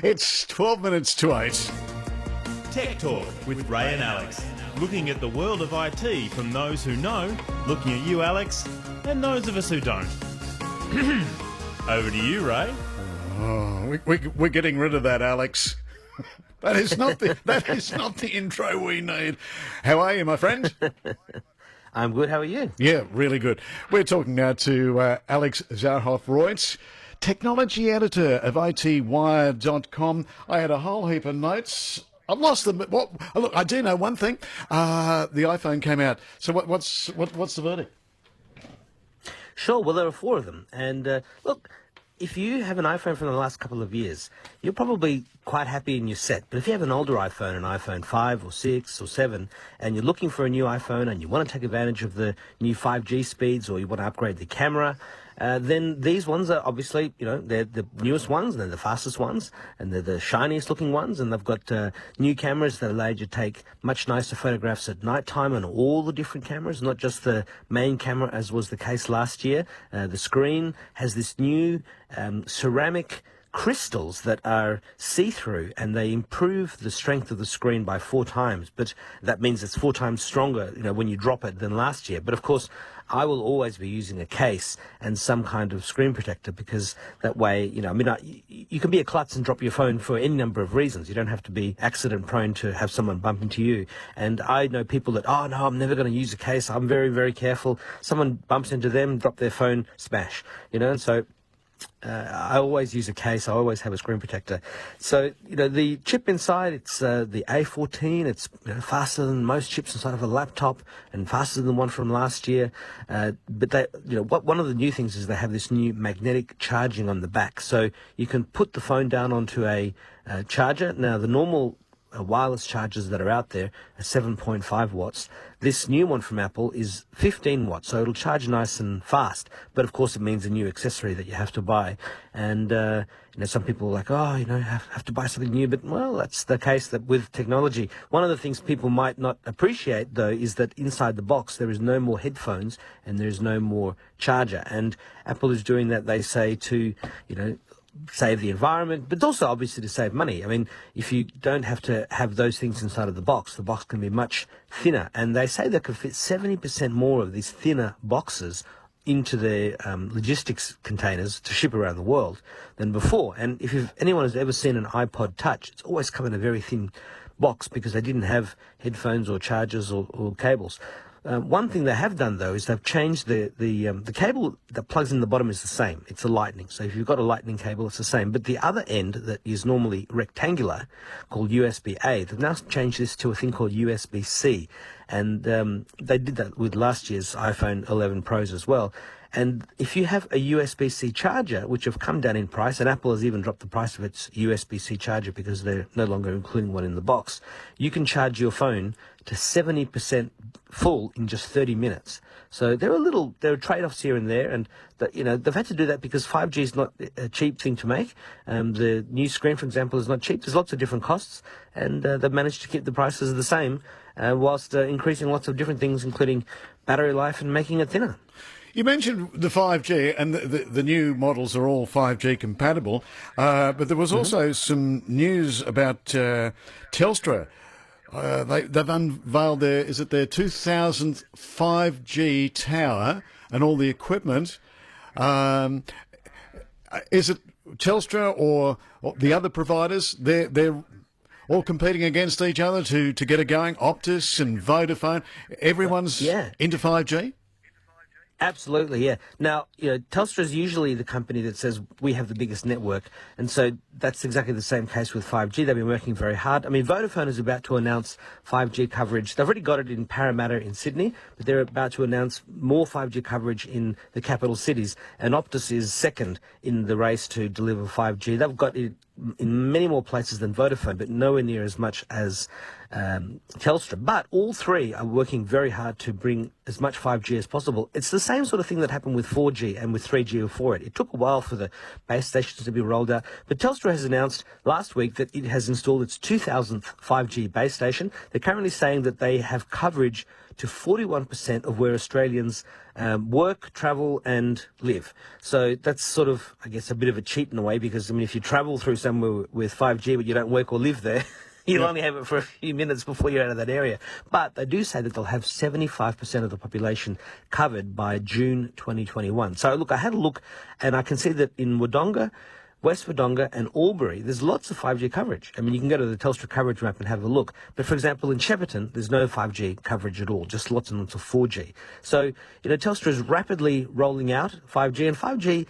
It's 12 minutes to 8. Tech Talk with Ray and Alex. Looking at the world of IT from those who know, looking at you, Alex, and those of us who don't. Over to you, Ray. Oh, we're getting rid of that, Alex. That is not the intro we need. How are you, my friend? I'm good. How are you? Yeah, really good. We're talking now to Alex Zarhoff-Reuts, technology editor of ITWire.com. I had a whole heap of notes. I've lost them. Look, I do know one thing. The iPhone came out. So what's the verdict? Sure. Well, there are four of them. And look, if you have an iPhone from the last couple of years, you're probably quite happy in your set. But if you have an older iPhone, an iPhone 5 or 6 or 7, and you're looking for a new iPhone and you want to take advantage of the new 5G speeds, or you want to upgrade the camera, then these ones are obviously, they're the newest ones, and they're the fastest ones, and they're the shiniest looking ones, and they've got new cameras that allow you to take much nicer photographs at night time, and all the different cameras, not just the main camera as was the case last year. The screen has this new ceramic crystals that are see-through, and they improve the strength of the screen by 4 times, but that means it's 4 times stronger, when you drop it than last year. But of course, I will always be using a case and some kind of screen protector, because that way, you can be a klutz and drop your phone for any number of reasons. You don't have to be accident prone to have someone bump into you. And I know people that, oh no, I'm never going to use a case. I'm very, very careful. Someone bumps into them, drop their phone, smash, and so I always use a case. I always have a screen protector. So, the chip inside, it's the A14. It's faster than most chips inside of a laptop and faster than the one from last year. But they, one of the new things is they have this new magnetic charging on the back. So you can put the phone down onto a charger. Now, the normal wireless chargers that are out there are 7.5 watts. This new one from Apple is 15 watts, so it'll charge nice and fast. But of course, it means a new accessory that you have to buy. And some people are like, have to buy something new. But well, that's the case that with technology. One of the things people might not appreciate, though, is that inside the box there is no more headphones and there is no more charger. And Apple is doing that, they say, to save the environment, but also obviously to save money. I mean, if you don't have to have those things inside of the box can be much thinner. And they say they could fit 70% more of these thinner boxes into their logistics containers to ship around the world than before. And if anyone has ever seen an iPod Touch, it's always come in a very thin box because they didn't have headphones or chargers or cables. One thing they have done, though, is they've changed the cable that plugs in the bottom is the same. It's a lightning. So if you've got a lightning cable, it's the same. But the other end that is normally rectangular, called USB-A, they've now changed this to a thing called USB-C. And they did that with last year's iPhone 11 Pros as well. And if you have a USB-C charger, which have come down in price, and Apple has even dropped the price of its USB-C charger because they're no longer including one in the box, you can charge your phone to 70% full in just 30 minutes. So there are trade-offs here and there, and they've had to do that because 5G is not a cheap thing to make. The new screen, for example, is not cheap. There's lots of different costs, and they've managed to keep the prices the same whilst increasing lots of different things, including battery life and making it thinner. You mentioned the 5G, and the new models are all 5G compatible, but there was also some news about Telstra. They've unveiled their 2000th 5G tower and all the equipment. Is it Telstra or the other providers? They're all competing against each other to get it going. Optus and Vodafone, everyone's into 5G? Absolutely, yeah. Now, Telstra is usually the company that says we have the biggest network, and so that's exactly the same case with 5G. They've been working very hard. I mean, Vodafone is about to announce 5G coverage. They've already got it in Parramatta in Sydney, but they're about to announce more 5G coverage in the capital cities, and Optus is second in the race to deliver 5G. They've got it in many more places than Vodafone, but nowhere near as much as Telstra. But all three are working very hard to bring as much 5G as possible. It's the same sort of thing that happened with 4G and with 3G before it. It took a while for the base stations to be rolled out, but Telstra has announced last week that it has installed its 2000th 5G base station. They're currently saying that they have coverage to 41% of where Australians work, travel and live. So that's sort of, I guess, a bit of a cheat in a way, because, I mean, if you travel through somewhere with 5G but you don't work or live there, you'll only have it for a few minutes before you're out of that area. But they do say that they'll have 75% of the population covered by June 2021. So, look, I had a look, and I can see that in Wodonga, West Wodonga and Albury, there's lots of 5G coverage. I mean, you can go to the Telstra coverage map and have a look. But, for example, in Shepparton, there's no 5G coverage at all, just lots and lots of 4G. So, Telstra is rapidly rolling out 5G, and 5G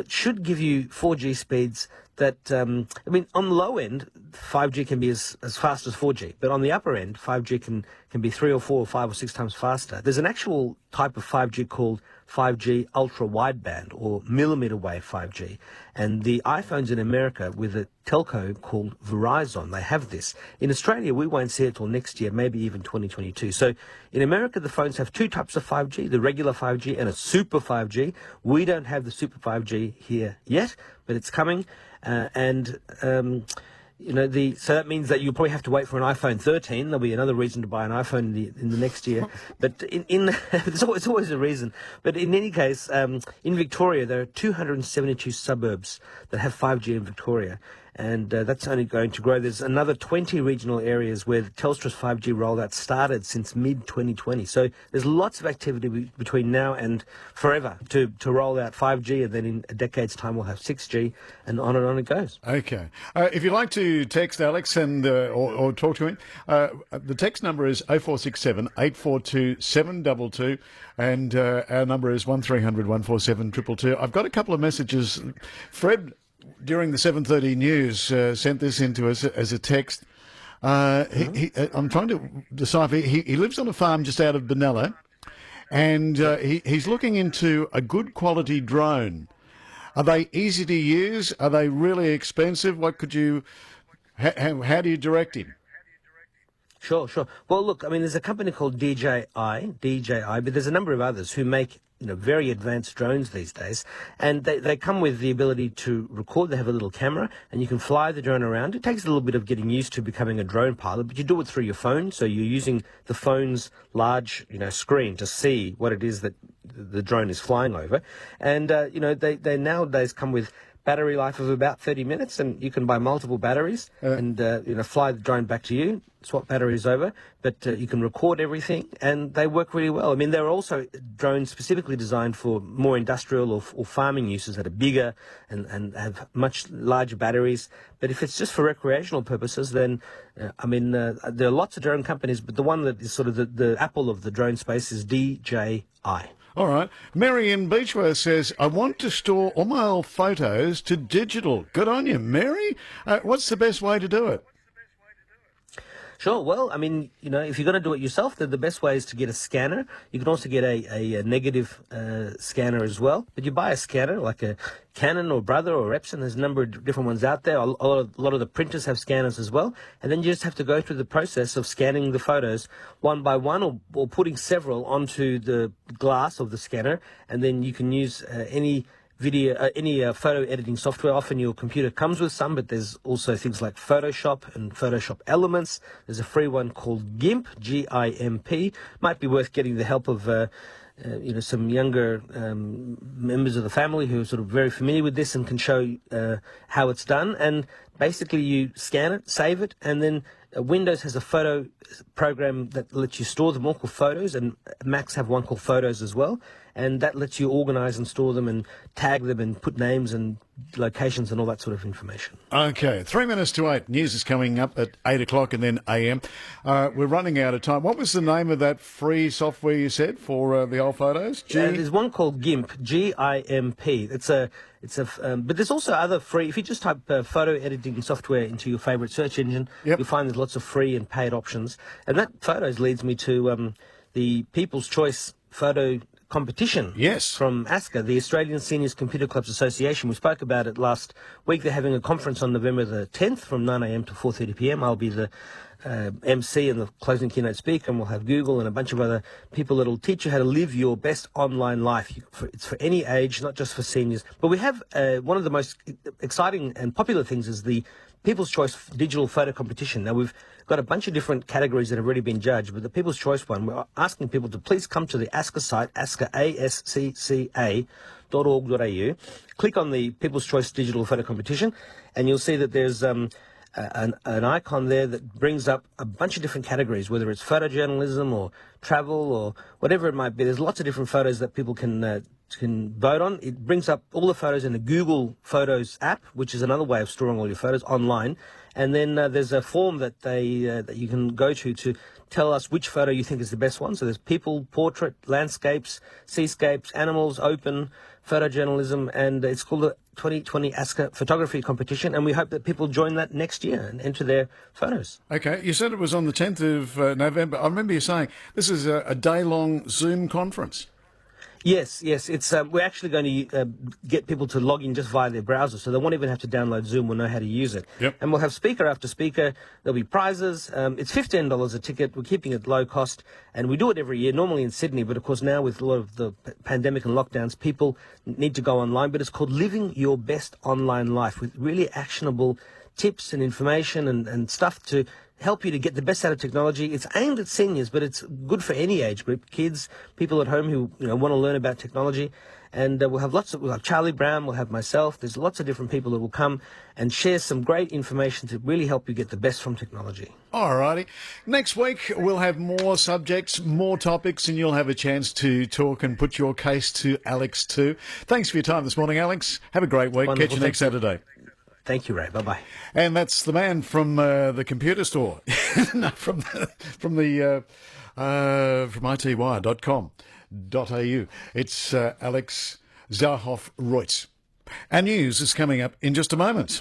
should give you 4G speeds that, I mean, on the low end, 5G can be as fast as 4G, but on the upper end, 5G can be 3 or 4 or 5 or 6 times faster. There's an actual type of 5G called 5G ultra wideband or millimeter wave 5G, and the iPhones in America with a telco called Verizon, they have this. In Australia, we won't see it till next year, maybe even 2022. So in America, the phones have 2 types of 5G, the regular 5G and a super 5G. We don't have the super 5G here yet, but it's coming. So that means that you'll probably have to wait for an iPhone 13. There'll be another reason to buy an iPhone in the next year. But it's always a reason. But in any case, in Victoria, there are 272 suburbs that have 5G in Victoria. And that's only going to grow. There's another 20 regional areas where Telstra's 5G rollout started since mid-2020. So there's lots of activity between now and forever to roll out 5G, and then in a decade's time we'll have 6G, and on it goes. Okay. If you'd like to text Alex and or talk to him, the text number is 0467 842 722, and our number is 1300 147 222. I've got a couple of messages. Fred, during the 7:30 news, sent this into us as a text. I'm trying to decipher. He lives on a farm just out of Benalla, and he's looking into a good quality drone. Are they easy to use? Are they really expensive? What could you? How do you direct him? Sure. Well, look, I mean, there's a company called DJI, but there's a number of others who make very advanced drones these days, and they come with the ability to record. They have a little camera, and you can fly the drone around. It takes a little bit of getting used to becoming a drone pilot, but you do it through your phone, so you're using the phone's large, screen to see what it is that the drone is flying over. And, they nowadays come with battery life of about 30 minutes, and you can buy multiple batteries and fly the drone back to you, swap batteries over, but you can record everything, and they work really well. I mean, there are also drones specifically designed for more industrial or farming uses that are bigger and have much larger batteries. But if it's just for recreational purposes, then there are lots of drone companies, but the one that is sort of the Apple of the drone space is DJI. All right. Mary in Beechworth says, I want to store all my old photos to digital. Good on you, Mary. What's the best way to do it? Sure. Well, I mean, if you're going to do it yourself, then the best way is to get a scanner. You can also get a negative scanner as well. But you buy a scanner like a Canon or Brother or Epson. There's a number of different ones out there. A lot of the printers have scanners as well. And then you just have to go through the process of scanning the photos one by one, or putting several onto the glass of the scanner. And then you can use any photo editing software. Often your computer comes with some, but there's also things like Photoshop and Photoshop Elements. There's a free one called GIMP, G-I-M-P. Might be worth getting the help of some younger members of the family who are sort of very familiar with this and can show how it's done. And basically you scan it, save it, and then Windows has a photo program that lets you store them all called Photos, and Macs have one called Photos as well, and that lets you organize and store them and tag them and put names and locations and all that sort of information. Okay, 3 minutes to 8. News is coming up at 8 o'clock and then AM. We're running out of time. What was the name of that free software you said for the old photos? There's one called GIMP, G-I-M-P. But there's also other free. If you just type photo editing software into your favorite search engine, you'll find there's lots of free and paid options. And that photos leads me to the People's Choice Photo Competition. Yes. From ASCA, the Australian Seniors Computer Clubs Association. We spoke about it last week. They're having a conference on November the 10th from 9 a.m. to 4:30 p.m. I'll be the MC and the closing keynote speaker, and we'll have Google and a bunch of other people that will teach you how to live your best online life. It's for any age, not just for seniors. But we have one of the most exciting and popular things is the People's Choice Digital Photo Competition. Now, we've got a bunch of different categories that have already been judged, but the People's Choice one, we're asking people to please come to the ASCA site, ASCA, ASCCA.org.au. Click on the People's Choice Digital Photo Competition, and you'll see that there's an icon there that brings up a bunch of different categories, whether it's photojournalism or travel or whatever it might be. There's lots of different photos that people can vote on. It brings up all the photos in the Google Photos app, which is another way of storing all your photos online. And then there's a form that that you can go to tell us which photo you think is the best one. So there's people, portrait, landscapes, seascapes, animals, open, photojournalism, and it's called the 2020 ASCA Photography Competition, and we hope that people join that next year and enter their photos. Okay, you said it was on the 10th of November. I remember you saying this is a day-long Zoom conference. Yes. It's we're actually going to get people to log in just via their browser, so they won't even have to download Zoom. We'll know how to use it. Yep. And we'll have speaker after speaker. There'll be prizes. It's $15 a ticket. We're keeping it low cost, and we do it every year, normally in Sydney, but of course now with a lot of the pandemic and lockdowns, people need to go online. But it's called Living Your Best Online Life, with really actionable tips and information and stuff to help you to get the best out of technology. It's aimed at seniors, but it's good for any age group, kids, people at home who want to learn about technology. And we'll have Charlie Brown, we'll have myself. There's lots of different people that will come and share some great information to really help you get the best from technology. All righty. Next week, we'll have more subjects, more topics, and you'll have a chance to talk and put your case to Alex too. Thanks for your time this morning, Alex. Have a great week. Wonderful. Catch you next Saturday. Thank you, Ray. Bye-bye. And that's the man from the computer store, no, from itwire.com.au. It's Alex Zahoff-Reutz. Our news is coming up in just a moment.